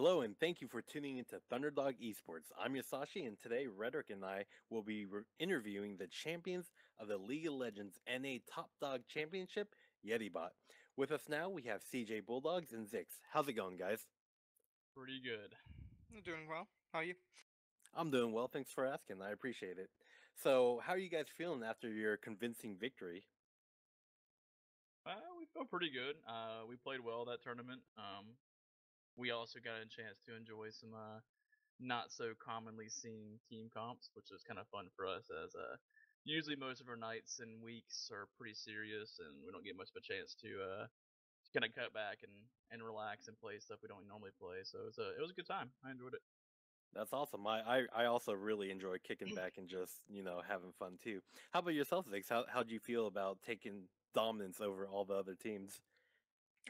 Hello, and thank you for tuning into Thunderdog eSports. I'm Yasashii, and today Redderick and I will be interviewing the champions of the League of Legends NA Top Dog Championship, YetiBot. With us now, we have CJBulldogs and Zixz. How's it going, guys? Pretty good. I'm doing well. How are you? I'm doing well, thanks for asking. I appreciate it. So, how are you guys feeling after your convincing victory? We feel pretty good. We played well that tournament. We also got a chance to enjoy some not so commonly seen team comps, which is kind of fun for us as usually most of our nights and weeks are pretty serious, and we don't get much of a chance to kind of cut back and relax and play stuff we don't normally play. So it was a good time. I enjoyed it. That's awesome. I also really enjoy kicking back and just, having fun too. How about yourself, Zix? How do you feel about taking dominance over all the other teams?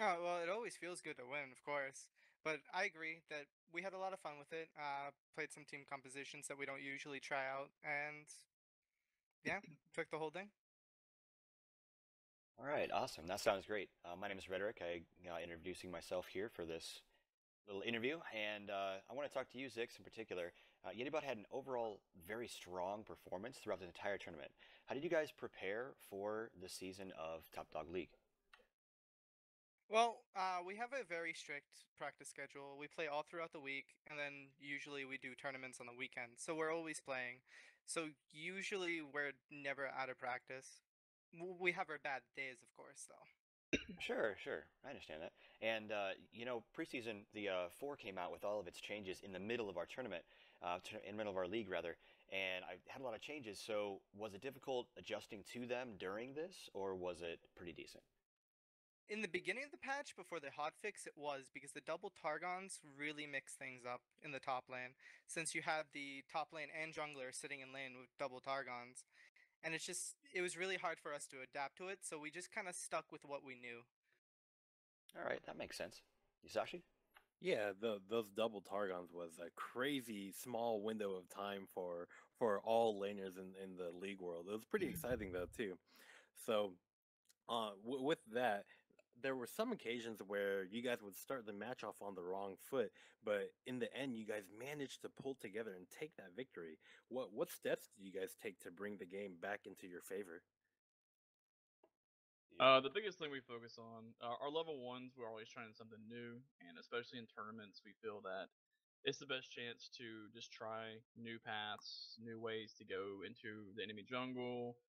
Oh, well, it always feels good to win, of course. But I agree that we had a lot of fun with it. Played some team compositions that we don't usually try out, and yeah, took the whole thing. All right, awesome. That sounds great. My name is Redderick. Introducing myself here for this little interview, and I want to talk to you, Zix, in particular. YetiBot had an overall very strong performance throughout the entire tournament. How did you guys prepare for the season of Top Dog League? Well, we have a very strict practice schedule. We play all throughout the week, and then usually we do tournaments on the weekend. So we're always playing. So usually we're never out of practice. We have our bad days, of course, though. Sure, sure. I understand that. And, preseason, the 4 came out with all of its changes in the middle of our tournament, in the middle of our league, rather. And I had a lot of changes, so was it difficult adjusting to them during this, or was it pretty decent? In the beginning of the patch, before the hotfix, it was because the double Targons really mix things up in the top lane. Since you have the top lane and jungler sitting in lane with double Targons. And it was really hard for us to adapt to it, so we just kind of stuck with what we knew. All right, that makes sense. Yasashii? Yeah, those double Targons was a crazy small window of time for all laners in the league world. It was pretty exciting though too. So, with that, there were some occasions where you guys would start the match off on the wrong foot, but in the end, you guys managed to pull together and take that victory. What steps did you guys take to bring the game back into your favor? The biggest thing we focus on our level ones. We're always trying something new, and especially in tournaments, we feel that it's the best chance to just try new paths, new ways to go into the enemy jungle,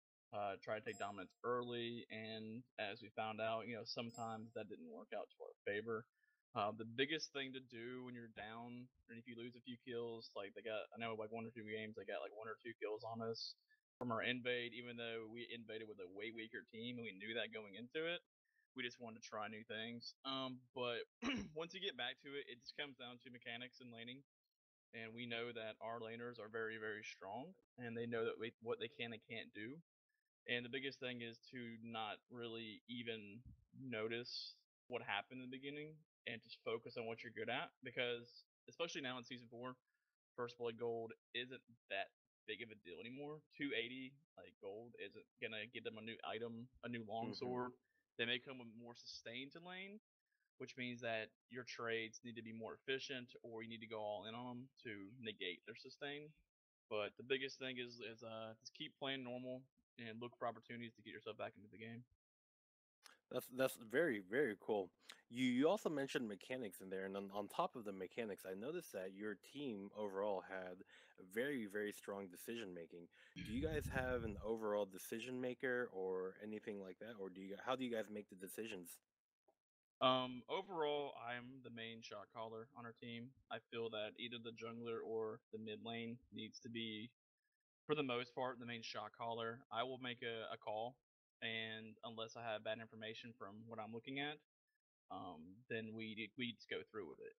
try to take dominance early. And as we found out, sometimes that didn't work out to our favor. The biggest thing to do when you're down, and if you lose a few kills, like I know like 1 or 2 games, they got like 1 or 2 kills on us from our invade, even though we invaded with a way weaker team and we knew that going into it. We just wanted to try new things. But once you get back to it, it just comes down to mechanics and laning. And we know that our laners are very, very strong, and they know that what they can and can't do. And the biggest thing is to not really even notice what happened in the beginning and just focus on what you're good at. Because especially now in season 4, First Blood Gold isn't that big of a deal anymore. 280 like gold isn't gonna get them a new item, a new Hmm. longsword. They may come with more sustain to lane, which means that your trades need to be more efficient, or you need to go all in on them to negate their sustain. But the biggest thing is just keep playing normal and look for opportunities to get yourself back into the game. That's very very cool. You also mentioned mechanics in there, and on top of the mechanics, I noticed that your team overall had very very strong decision making. Do you guys have an overall decision maker or anything like that, or how do you guys make the decisions? Overall, I'm the main shot caller on our team. I feel that either the jungler or the mid lane needs to be, for the most part, the main shot caller. I will make a call, and unless I have bad information from what I'm looking at, then we just go through with it.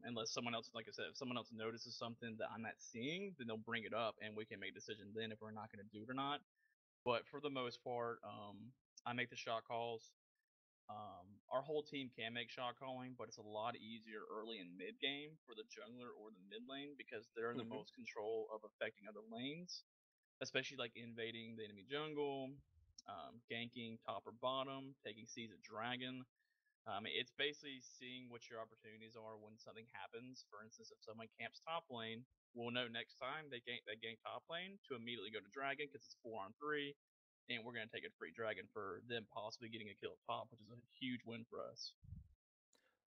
Unless someone else, like I said, if someone else notices something that I'm not seeing, then they'll bring it up, and we can make a decision then if we're not going to do it or not. But for the most part, I make the shot calls. Our whole team can make shot calling, but it's a lot easier early and mid game for the jungler or the mid lane because they're in the Hmm. most control of affecting other lanes, especially like invading the enemy jungle, ganking top or bottom, taking seas of dragon. I mean, it's basically seeing what your opportunities are when something happens. For instance, if someone camps top lane, we'll know next time they gank top lane to immediately go to dragon because it's 4-on-3, and we're gonna take a free dragon for them possibly getting a kill top, which is a huge win for us.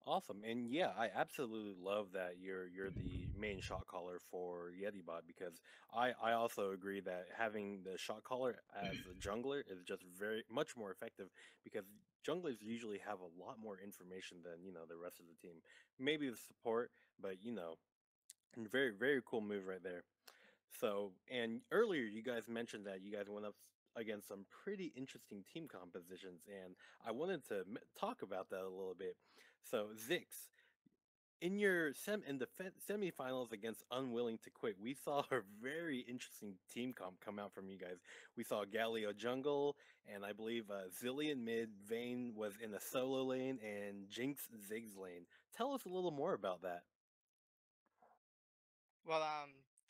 Awesome. And yeah, I absolutely love that you're the main shot caller for YetiBot, because I also agree that having the shot caller as a jungler is just very much more effective, because junglers usually have a lot more information than, the rest of the team. Maybe the support, but very, very cool move right there. So, and earlier you guys mentioned that you guys went up against some pretty interesting team compositions, and I wanted to talk about that a little bit. So, Zix, in your in the semifinals against Unwilling to Quit, we saw a very interesting team comp come out from you guys. We saw Galio jungle, and I believe Zillion mid, Vayne was in the solo lane, and Jinx Ziggs lane. Tell us a little more about that. Well,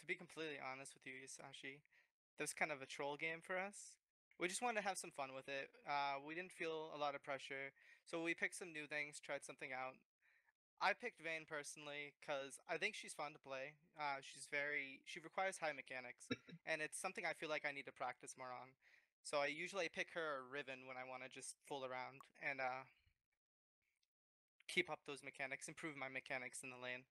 to be completely honest with you, Yasashii, that was kind of a troll game for us. We just wanted to have some fun with it. We didn't feel a lot of pressure, so we picked some new things, tried something out. I picked Vayne personally because I think she's fun to play. She requires high mechanics, and it's something I feel like I need to practice more on. So I usually pick her or Riven when I want to just fool around and keep up those mechanics, improve my mechanics in the lane.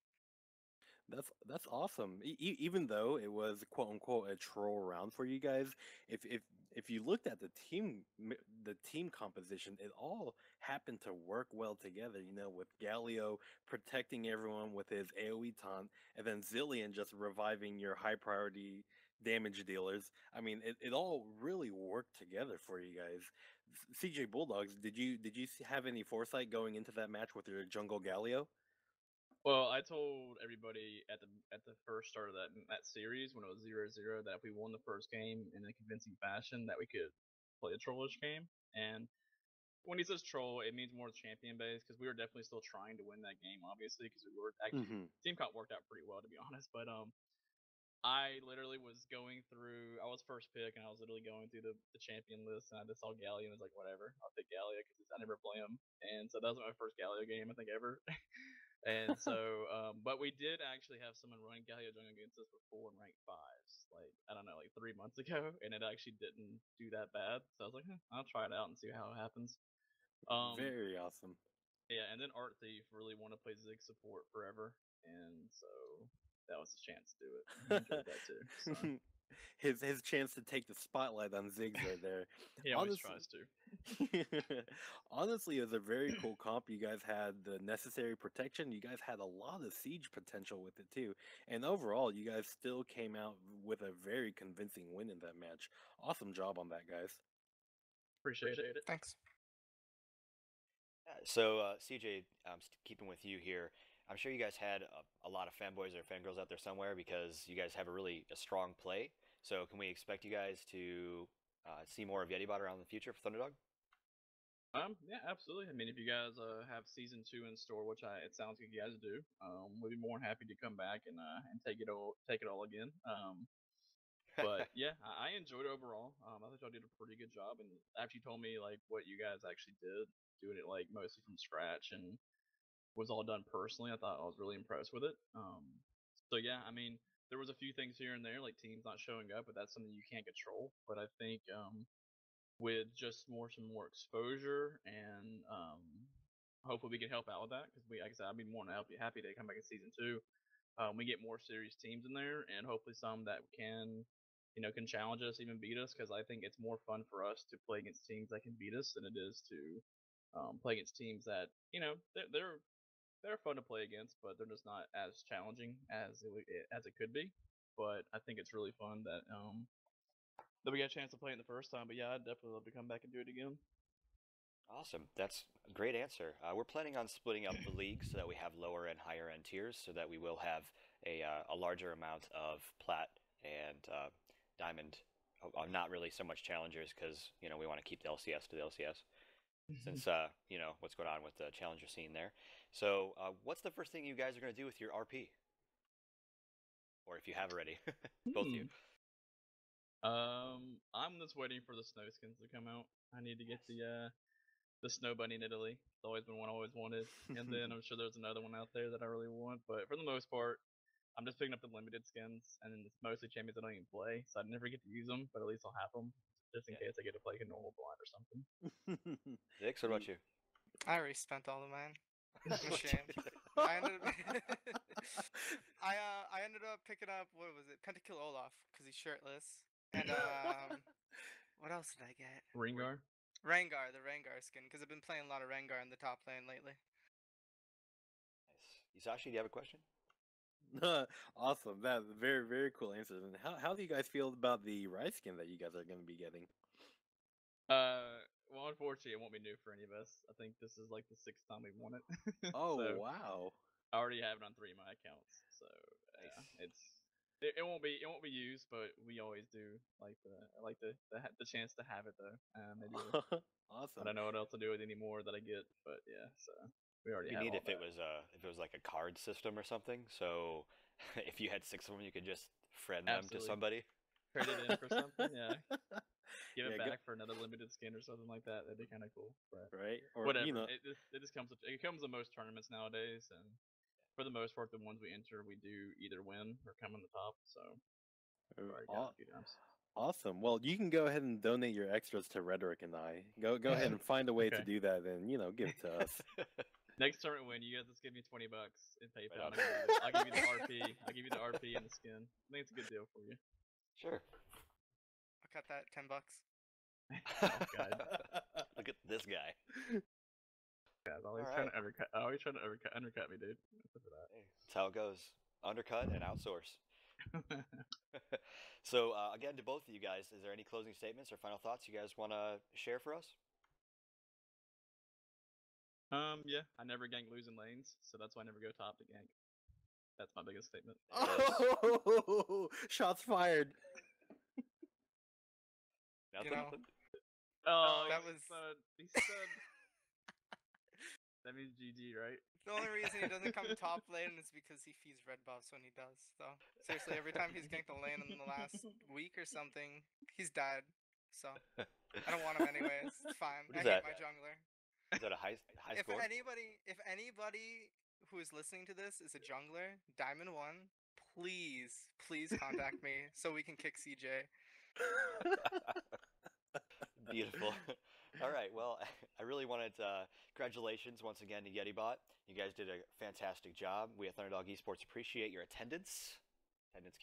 That's awesome. Even though it was quote unquote a troll round for you guys, if you looked at the team composition, it all happened to work well together. With Galio protecting everyone with his AOE taunt, and then Zillion just reviving your high priority damage dealers. I mean, it all really worked together for you guys. CJBulldogs, did you have any foresight going into that match with your jungle Galio? Well, I told everybody at the first start of that series when it was 0-0 that if we won the first game in a convincing fashion that we could play a trollish game. And when he says troll, it means more champion based because we were definitely still trying to win that game, obviously, because we were actually team comp worked out pretty well to be honest. But I literally was going through. I was first pick, and I was literally going through the champion list, and I just saw Galio, and was like, whatever, I'll pick Galio because I never play him, and so that was my first Galio game I think ever. And so, but we did actually have someone running Galio Jungle against us before in rank 5s, like I don't know, like 3 months ago, and it actually didn't do that bad. So I was like, I'll try it out and see how it happens. Very awesome. Yeah, and then Art Thief really wanted to play Zig support forever, and so that was his chance to do it. I enjoyed that too. So. his chance to take the spotlight on Ziggs right there. He always tries to. Honestly, it was a very cool comp. You guys had the necessary protection. You guys had a lot of siege potential with it too. And overall, you guys still came out with a very convincing win in that match. Awesome job on that, guys. Appreciate it. Thanks. So, CJ, keeping with you here, I'm sure you guys had a lot of fanboys or fangirls out there somewhere because you guys have a strong play. So, can we expect you guys to see more of YetiBot around in the future for Thunderdog? Yeah, absolutely. I mean, if you guys have season 2 in store, which it sounds like you guys do, we'll be more than happy to come back and take it all again. But yeah, I enjoyed it overall. I thought y'all did a pretty good job, and after you told me like what you guys actually did, doing it like mostly from scratch and was all done personally, I thought I was really impressed with it. So yeah, I mean, there was a few things here and there, like teams not showing up, but that's something you can't control. But I think with just some more exposure and hopefully we can help out with that because like I said, I'd be more than happy to come back in season 2. We get more serious teams in there, and hopefully some that can challenge us, even beat us. Because I think it's more fun for us to play against teams that can beat us than it is to play against teams that they're fun to play against, but they're just not as challenging as it could be. But I think it's really fun that we got a chance to play it the first time. But yeah, I'd definitely love to come back and do it again. Awesome. That's a great answer. We're planning on splitting up the league so that we have lower and higher end tiers so that we will have a larger amount of plat and diamond. Not really so much challengers because, we want to keep the LCS to the LCS since, what's going on with the challenger scene there. So what's the first thing you guys are going to do with your RP? Or if you have already, both of you. I'm just waiting for the snow skins to come out. I need to get the Snow Bunny in Italy. It's always been one I always wanted. And then I'm sure there's another one out there that I really want. But for the most part, I'm just picking up the limited skins, and it's mostly champions I don't even play, so I never get to use them. But at least I'll have them just in case I get to play a normal blind or something. Zixz, what about you? I already spent all of mine. I'm ashamed. I ended up picking up, what was it, Pentakill Olaf, because he's shirtless. And what else did I get? Rengar? Rengar, the Rengar skin, because I've been playing a lot of Rengar in the top lane lately. Nice. Yasashii, do you have a question? Awesome. That's very, very cool answers. And how do you guys feel about the Rice skin that you guys are going to be getting? Well, unfortunately, it won't be new for any of us. I think this is like the 6th time we've won it. Oh, So, wow. I already have it on 3 of my accounts, so Nice. it won't be used, but we always do like the chance to have it though. Maybe I Awesome. don't know what else to do with it anymore that I get, but yeah, so we already It'd have be neat all if it was like a card system or something. So if you had 6 of them, you could just friend them to Absolutely. somebody. Trade it in for something, yeah. Give it Yeah, back for another limited skin or something like that. That'd be kind of cool. But right? Or, whatever. you know, It just comes to most tournaments nowadays, and for the most part, the ones we enter, we do either win or come in the top. So we've already got it a few times. Awesome. Well, you can go ahead and donate your extras to Redderick and I. Go ahead and find a way to Okay. do that, and give it to us. Next tournament win, you guys just give me $20 in PayPal. Right I'll give you the RP. I'll give you the RP and the skin. I think it's a good deal for you. Sure. I'll cut that $10. Oh God. Look at this guy. Yeah, always All trying right. to undercut me, dude. Hey, that's how it goes. Undercut and outsource. So again, to both of you guys, is there any closing statements or final thoughts you guys want to share for us? Yeah, I never gank losing lanes, so that's why I never go top to gank. That's my biggest statement. Oh, shots fired. Nothing. You know, Oh, that he said. That means GG, right? the only reason he doesn't come top lane is because he feeds red buffs when he does. So seriously, every time he's ganked a lane in the last week or something, he's died. So I don't want him anyways. It's fine. What I is hate that? my jungler. Is that a high If score? anybody who is listening to this is a jungler, Diamond 1, please contact me so we can kick CJ. Beautiful. All right. Well, I really wanted to congratulations once again to YetiBot. You guys did a fantastic job. We at Thunderdog eSports appreciate your attendance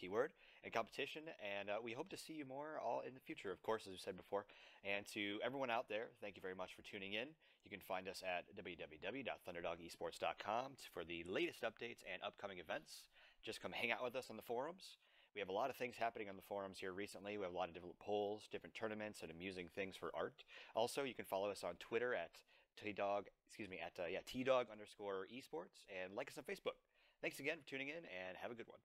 keyword, and competition, and we hope to see you more all in the future, of course, as we said before. And to everyone out there, thank you very much for tuning in. You can find us at www.thunderdogesports.com for the latest updates and upcoming events. Just come hang out with us on the forums. We have a lot of things happening on the forums here recently. We have a lot of different polls, different tournaments, and amusing things for art. Also, you can follow us on Twitter at T-Dog_esports, and like us on Facebook. Thanks again for tuning in, and have a good one.